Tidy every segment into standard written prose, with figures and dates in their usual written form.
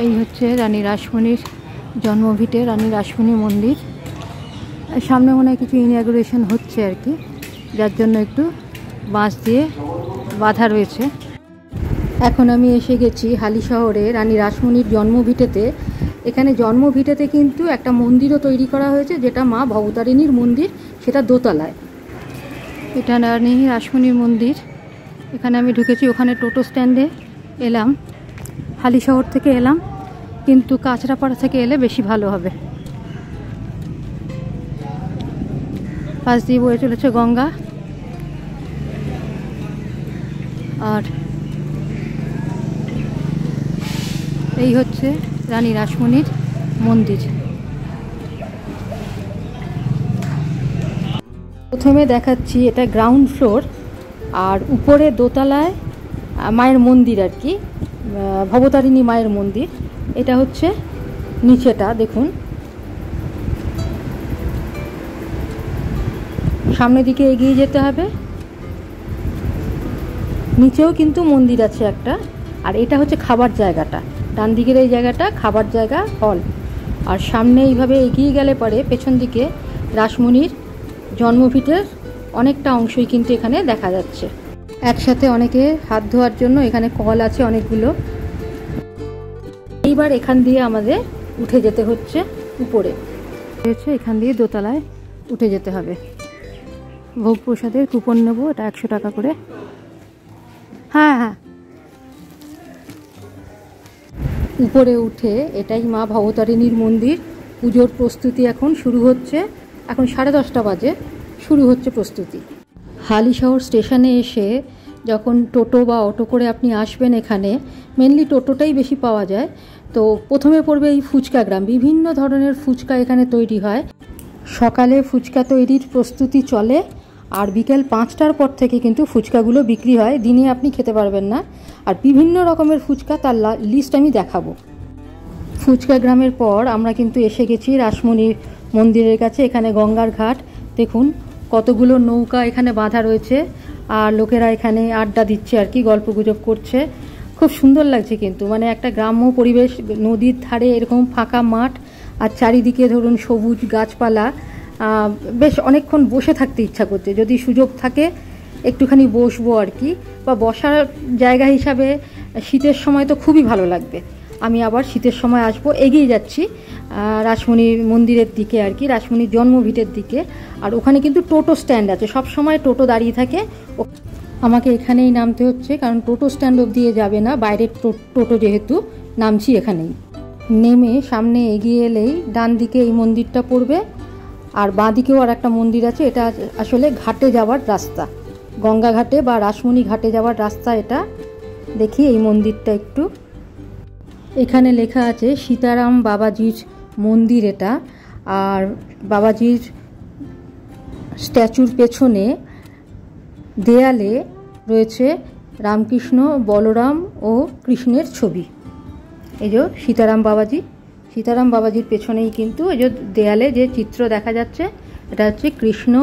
এই হচ্ছে রানী রাসমণির জন্মভিটে, রানী রাসমণি মন্দির। সামনে মনে হয় কিছু ইনঅগ্রেশন হচ্ছে আর কি, যার জন্য একটু বাঁশ দিয়ে বাঁধা রয়েছে। এখন আমি এসে গেছি হালিশহরে রানী রাসমণির জন্মভিটেতে। এখানে জন্মভিটেতে কিন্তু একটা মন্দিরও তৈরি করা হয়েছে, যেটা মা ভবতারিণীর মন্দির, সেটা দোতলায়। এটা রানী রাসমণির মন্দির। এখানে আমি ঢুকেছি, ওখানে টোটো স্ট্যান্ডে এলাম, হালিশহর থেকে এলাম, কিন্তু কাঁচরাপাড়া থেকে এলে বেশি ভালো হবে। পাশ দিয়ে বয়ে চলেছে গঙ্গা, আর এই হচ্ছে রানী রাসমণির মন্দির। প্রথমে দেখাচ্ছি, এটা গ্রাউন্ড ফ্লোর, আর উপরে দোতলায় মায়ের মন্দির আর কি, ভবতারিণী মায়ের মন্দির। এটা হচ্ছে নিচেটা, দেখুন সামনের দিকে এগিয়ে যেতে হবে, নিচেও কিন্তু মন্দির আছে একটা। আর এটা হচ্ছে খাবার জায়গাটা, ডান দিকের এই জায়গাটা খাবার জায়গা, হল। আর সামনে এইভাবে এগিয়ে গেলে পরে পেছন দিকে রাসমণির জন্মভিটের অনেকটা অংশই কিন্তু এখানে দেখা যাচ্ছে। একসাথে অনেকে হাত ধোয়ার জন্য এখানে কল আছে অনেকগুলো। এইবার এখান দিয়ে আমাদের উঠে যেতে হচ্ছে উপরে, এখান দিয়ে দোতলায় উঠে যেতে হবে। ভোগ প্রসাদের কুপন নেবো, এটা 100 টাকা করে। হ্যাঁ হ্যাঁ, উপরে উঠে, এটাই মা ভবতারিণীর মন্দির। পুজোর প্রস্তুতি এখন শুরু হচ্ছে, এখন 10:30 বাজে, শুরু হচ্ছে প্রস্তুতি। হালিশহর স্টেশনে এসে যখন টোটো বা অটো করে আপনি আসবেন, এখানে মেনলি টোটোটাই বেশি পাওয়া যায়। তো প্রথমে পড়বে এই ফুচকা গ্রাম, বিভিন্ন ধরনের ফুচকা এখানে তৈরি হয়। সকালে ফুচকা তৈরির প্রস্তুতি চলে, আর বিকেল 5টার পর থেকে কিন্তু ফুচকাগুলো বিক্রি হয়। দিনে আপনি খেতে পারবেন না, আর বিভিন্ন রকমের ফুচকা, তার লিস্ট আমি দেখাবো। ফুচকা গ্রামের পর আমরা কিন্তু এসে গেছি রাসমণির মন্দিরের কাছে। এখানে গঙ্গার ঘাট, দেখুন কতগুলো নৌকা এখানে বাঁধা রয়েছে, আর লোকেরা এখানে আড্ডা দিচ্ছে আর কি, গল্পগুজব করছে। খুব সুন্দর লাগছে কিন্তু, মানে একটা গ্রাম্য পরিবেশ, নদীর ধারে এরকম ফাঁকা মাঠ, আর চারিদিকে ধরুন সবুজ গাছপালা। বেশ অনেকক্ষণ বসে থাকতে ইচ্ছা করছে, যদি সুযোগ থাকে একটুখানি বসবো আর কি, বা বসার জায়গা হিসাবে শীতের সময় তো খুবই ভালো লাগবে। আমি আবার শীতের সময় আসবো। এগিয়ে যাচ্ছি রাসমণির মন্দিরের দিকে আর কি, রাসমণির জন্মভিটের দিকে। আর ওখানে কিন্তু টোটো স্ট্যান্ড আছে, সব সময় টোটো দাঁড়িয়ে থাকে। আমাকে এখানেই নামতে হচ্ছে, কারণ টোটো স্ট্যান্ড অবধি যাবে না, বাইরের টোটো যেহেতু, নামছি এখানেই। নেমে সামনে এগিয়ে এলেই ডান দিকে এই মন্দিরটা পড়বে, আর বাঁ দিকেও আর একটা মন্দির আছে। এটা আসলে ঘাটে যাওয়ার রাস্তা, গঙ্গা ঘাটে বা রাসমণি ঘাটে যাওয়ার রাস্তা এটা। দেখি এই মন্দিরটা একটু, এখানে লেখা আছে সীতারাম বাবাজির মন্দির এটা। আর বাবাজির স্ট্যাচুর পেছনে দেয়ালে রয়েছে রামকৃষ্ণ, বলরাম ও কৃষ্ণের ছবি। এই যে সীতারাম বাবাজির পেছনেই কিন্তু এই যে দেয়ালে যে চিত্র দেখা যাচ্ছে, এটা হচ্ছে কৃষ্ণ,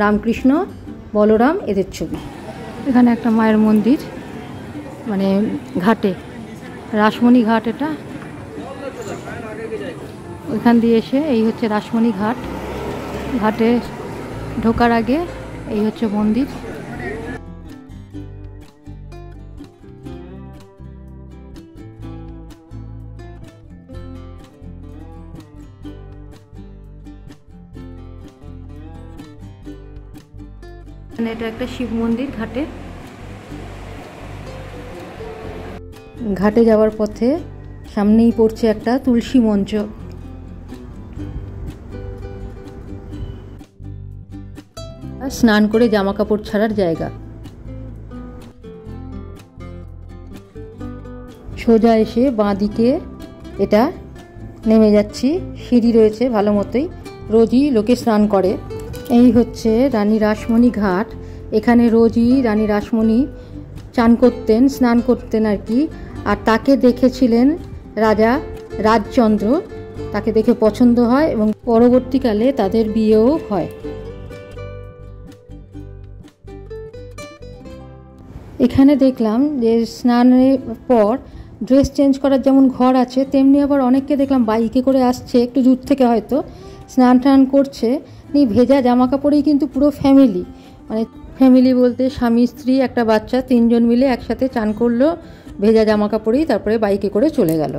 রামকৃষ্ণ, বলরাম, এদের ছবি। এখানে একটা মায়ের মন্দির, মানে ঘাটে, রাসমণি ঘাট এটা। ওইখান দিয়ে এসে এই হচ্ছে রাসমণি ঘাট, ঘাটে ঢোকার আগে এই হচ্ছে মন্দির। এটা একটা শিব মন্দির ঘাটে। ঘাটে যাওয়ার পথে সামনেই পড়ছে একটা তুলসী মঞ্চ। স্নান করে জামা কাপড় ছাড়ার জায়গা। সোজা এসে বাঁ দিকে এটা নেমে যাচ্ছি, সিঁড়ি রয়েছে ভালো মতোই, রোজই লোকে স্নান করে। এই হচ্ছে রানী রাসমণি ঘাট। এখানে রোজই রানী রাসমণি স্নান করতেন আর কি। আর তাকে দেখেছিলেন রাজা রাজচন্দ্র, তাকে দেখে পছন্দ হয় এবং পরবর্তীকালে তাদের বিয়েও হয়। এখানে দেখলাম যে স্নানের পর ড্রেস চেঞ্জ করার যেমন ঘর আছে, তেমনি আবার অনেককে দেখলাম বাইকে করে আসছে একটু দূর থেকে, হয়তো স্নান টান করছে, ভেজা জামা কাপড়েই কিন্তু পুরো ফ্যামিলি, মানে ফ্যামিলি বলতে স্বামী স্ত্রী একটা বাচ্চা, 3 জন মিলে একসাথে চান করলো ভেজা জামা কাপড়েই, তারপরে বাইকে করে চলে গেল।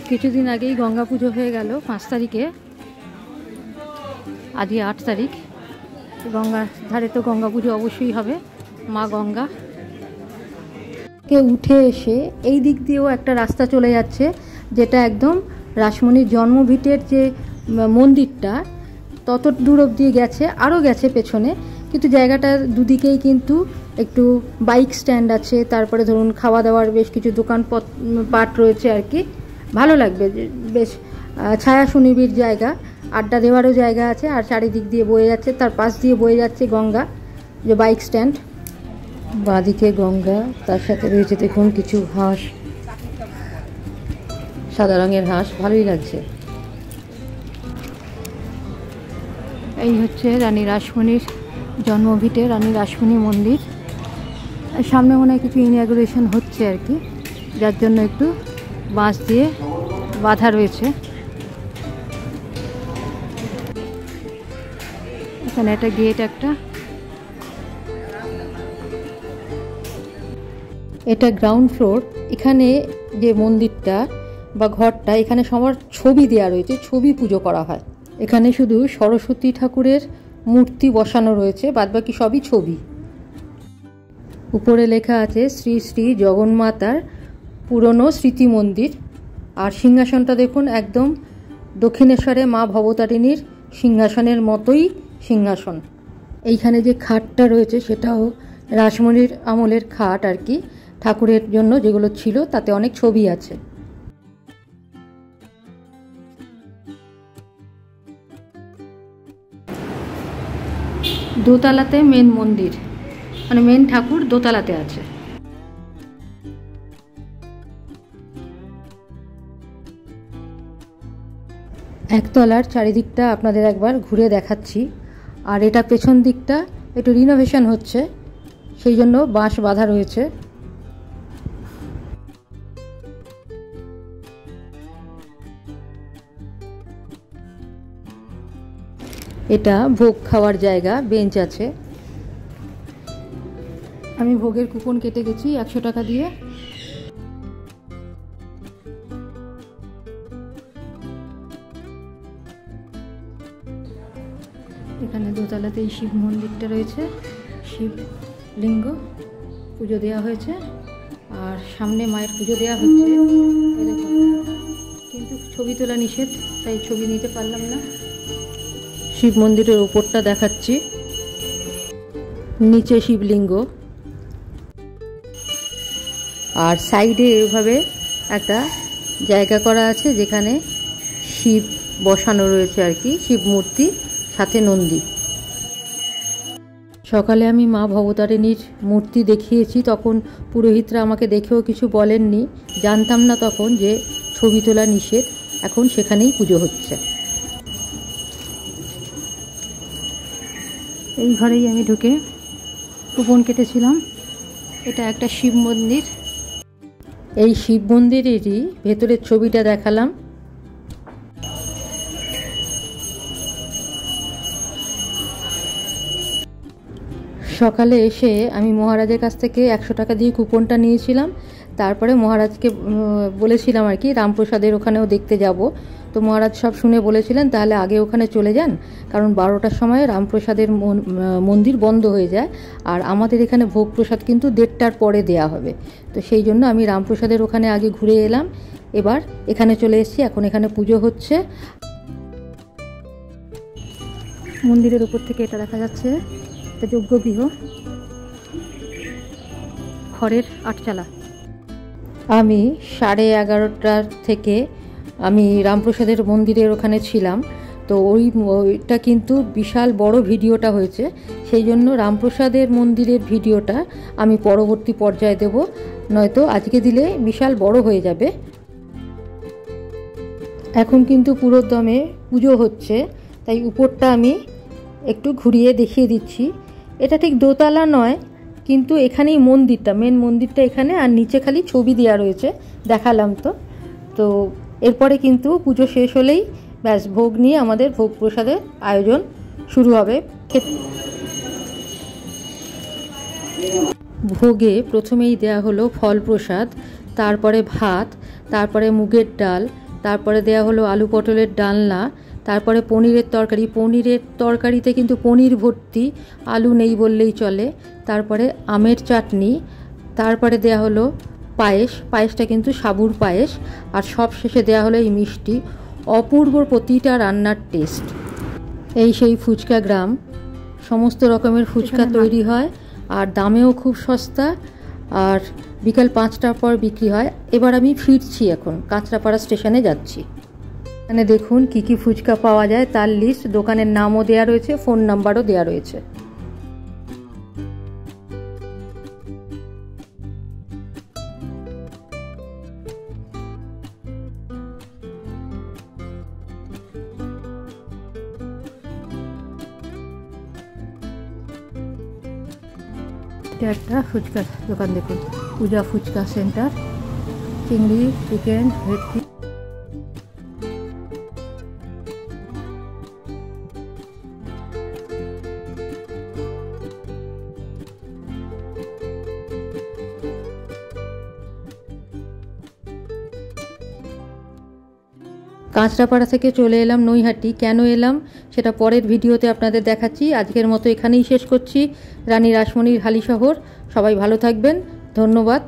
কিছুদিন আগেই গঙ্গা পুজো হয়ে গেল 5 তারিখে, আজকে 8 তারিখ। গঙ্গার ধারে তো গঙ্গা পুজো অবশ্যই হবে। মা গঙ্গা কে উঠে এসে এই দিক দিয়েও একটা রাস্তা চলে যাচ্ছে, যেটা একদম রাসমণির জন্মভিটের যে মন্দিরটা তত দূর অবধি গেছে, আরও গেছে পেছনে, কিন্তু জায়গাটার দুদিকেই কিন্তু একটু বাইক স্ট্যান্ড আছে, তারপরে ধরুন খাওয়া দাওয়ার বেশ কিছু দোকানপাট রয়েছে আর কি। ভালো লাগবে, বেশ ছায়া সুনিবিড় জায়গা, আড্ডা দেওয়ারও জায়গা আছে, আর চারিদিক দিয়ে বয়ে যাচ্ছে, তার পাশ দিয়ে বয়ে যাচ্ছে গঙ্গা, যে বাইক স্ট্যান্ড। বাঁদিকে গঙ্গা, তার সাথে রয়েছে দেখুন কিছু হাঁস, সাদা রঙের হাঁস, ভালোই লাগছে। এই হচ্ছে রানী রাসমণির জন্মভিটে, রানী রাসমণি মন্দির। সামনে মনে হয় কিছু ইনঅগুরেশন হচ্ছে আর কি, যার জন্য একটু বাঁশ দিয়ে বাঁধা রয়েছে। এখানে একটা গেট, একটা এটা গ্রাউন্ড ফ্লোর। এখানে যে মন্দিরটা বা ঘরটা, এখানে সবার ছবি দেওয়া রয়েছে, ছবি পুজো করা হয়। এখানে শুধু সরস্বতী ঠাকুরের মূর্তি বসানো রয়েছে, বাদবাকি সবই ছবি। উপরে লেখা আছে শ্রী শ্রী জগন্মাতার পুরনো স্মৃতি মন্দির। আর সিংহাসনটা দেখুন, একদম দক্ষিণেশ্বরে মা ভবতারিণীর সিংহাসনের মতোই সিংহাসন। এইখানে যে খাটটা রয়েছে সেটাও রাসমণির আমলের খাট আর কি, ঠাকুরের জন্য যেগুলো ছিল তাতে অনেক ছবি আছে। দোতলাতে মেন মন্দির, মানে মেন ঠাকুর দোতলাতে আছে। একতলার চারিদিকটা আপনাদের একবার ঘুরে দেখাচ্ছি। আর এটা পেছন দিকটা একটু রিনোভেশন হচ্ছে, সেই জন্য বাঁশ বাঁধা রয়েছে। এটা ভোগ খাওয়ার জায়গা, বেঞ্চ আছে। আমি ভোগের কুপন কেটে গেছি 100 টাকা দিয়ে। এখানে দোতলাতেই শিব মন্দিরটা রয়েছে, শিবলিঙ্গ পুজো দেওয়া হয়েছে, আর সামনে মায়ের পুজো দেওয়া হচ্ছে। কিন্তু ছবি তোলা নিষেধ, তাই ছবি নিতে পারলাম না। শিব মন্দিরের ওপরটা দেখাচ্ছি, নিচে শিবলিঙ্গ, আর সাইডে এভাবে একটা জায়গা করা আছে যেখানে শিব বসানো রয়েছে আর কি, শিব মূর্তি, সাথে নন্দী। সকালে আমি মা ভবতারিণীর মূর্তি দেখিয়েছি, তখন পুরোহিতরা আমাকে দেখেও কিছু বলেননি, জানতাম না তখন যে ছবি তোলা নিষেধ। এখন সেখানেই পুজো হচ্ছে। এই ঘরেই আমি ঢুকে কুপন কেটেছিলাম। এটা একটা শিব মন্দির। এই শিব মন্দিরেরই ভেতরের ছবিটা দেখালাম। সকালে এসে আমি মহারাজের কাছ থেকে 100 টাকা দিয়ে কুপনটা নিয়েছিলাম। তারপরে মহারাজকে বলেছিলাম আর কি রামপ্রসাদের ওখানেও দেখতে যাব। তো মহারাজ সব শুনে বলেছিলেন তাহলে আগে ওখানে চলে যান, কারণ 12টার সময় রামপ্রসাদের মন্দির বন্ধ হয়ে যায়, আর আমাদের এখানে ভোগ প্রসাদ কিন্তু 1:30টার পরে দেয়া হবে। তো সেই জন্য আমি রামপ্রসাদের ওখানে আগে ঘুরে এলাম, এবার এখানে চলে এসেছি। এখন এখানে পুজো হচ্ছে। মন্দিরের উপর থেকে এটা দেখা যাচ্ছে, এটা যজ্ঞগৃহ, খড়ের 8চালা। আমি 11:30টার থেকে আমি রামপ্রসাদের মন্দিরের ওখানে ছিলাম। তো ওইটা কিন্তু বিশাল বড় ভিডিওটা হয়েছে, সেই জন্য রামপ্রসাদের মন্দিরের ভিডিওটা আমি পরবর্তী পর্যায়ে দেব, নয়তো আজকে দিলে বিশাল বড় হয়ে যাবে। এখন কিন্তু পুরো দমে পুজো হচ্ছে, তাই উপরটা আমি একটু ঘুরিয়ে দেখিয়ে দিচ্ছি। এটা ঠিক দোতলা নয়, কিন্তু এখানেই মন্দিরটা, মেন মন্দিরটা এখানে, আর নিচে খালি ছবি দেওয়া রয়েছে, দেখালাম তো। তো এরপরে কিন্তু পুজো শেষ হলেই ব্যাস ভোগ নিয়ে আমাদের ভোগ প্রসাদের আয়োজন শুরু হবে। ভোগে প্রথমেই দেয়া হলো ফল প্রসাদ, তারপরে ভাত, তারপরে মুগের ডাল, তারপরে দেয়া হলো আলু পটলের ডালনা, তারপরে পনিরের তরকারি। পনিরের তরকারিতে কিন্তু পনির ভর্তি, আলু নেই বললেই চলে। তারপরে আমের চাটনি, তারপরে দেয়া হলো পায়েস, পায়েসটা কিন্তু সাবুর পায়েস, আর সব শেষে দেয়া হলো এই মিষ্টি। অপূর্ব প্রতিটা রান্নার টেস্ট। এই সেই ফুচকা গ্রাম, সমস্ত রকমের ফুচকা তৈরি হয়, আর দামেও খুব সস্তা, আর বিকাল 5টার পর বিক্রি হয়। এবার আমি ফিরছি, এখন কাঁচরাপাড়া স্টেশনে যাচ্ছি। এখানে দেখুন কি কি ফুচকা পাওয়া যায় তার লিস্ট, দোকানের নামও দেওয়া রয়েছে, ফোন নাম্বারও দেওয়া রয়েছে। এটা একটা ফুচকা দোকান, দেখুন পূজা ফুচকা সেন্টার, চিংড়ি, চিকেন, ভেটকি। কাঁচরাপাড়া থেকে চলে এলাম নৈহাটি। কেন এলাম সেটা পরের ভিডিওতে আপনাদের দেখাচ্ছি। আজকের মতো এখানেই শেষ করছি। রানী রাসমণির হালিশহর। সবাই ভালো থাকবেন, ধন্যবাদ।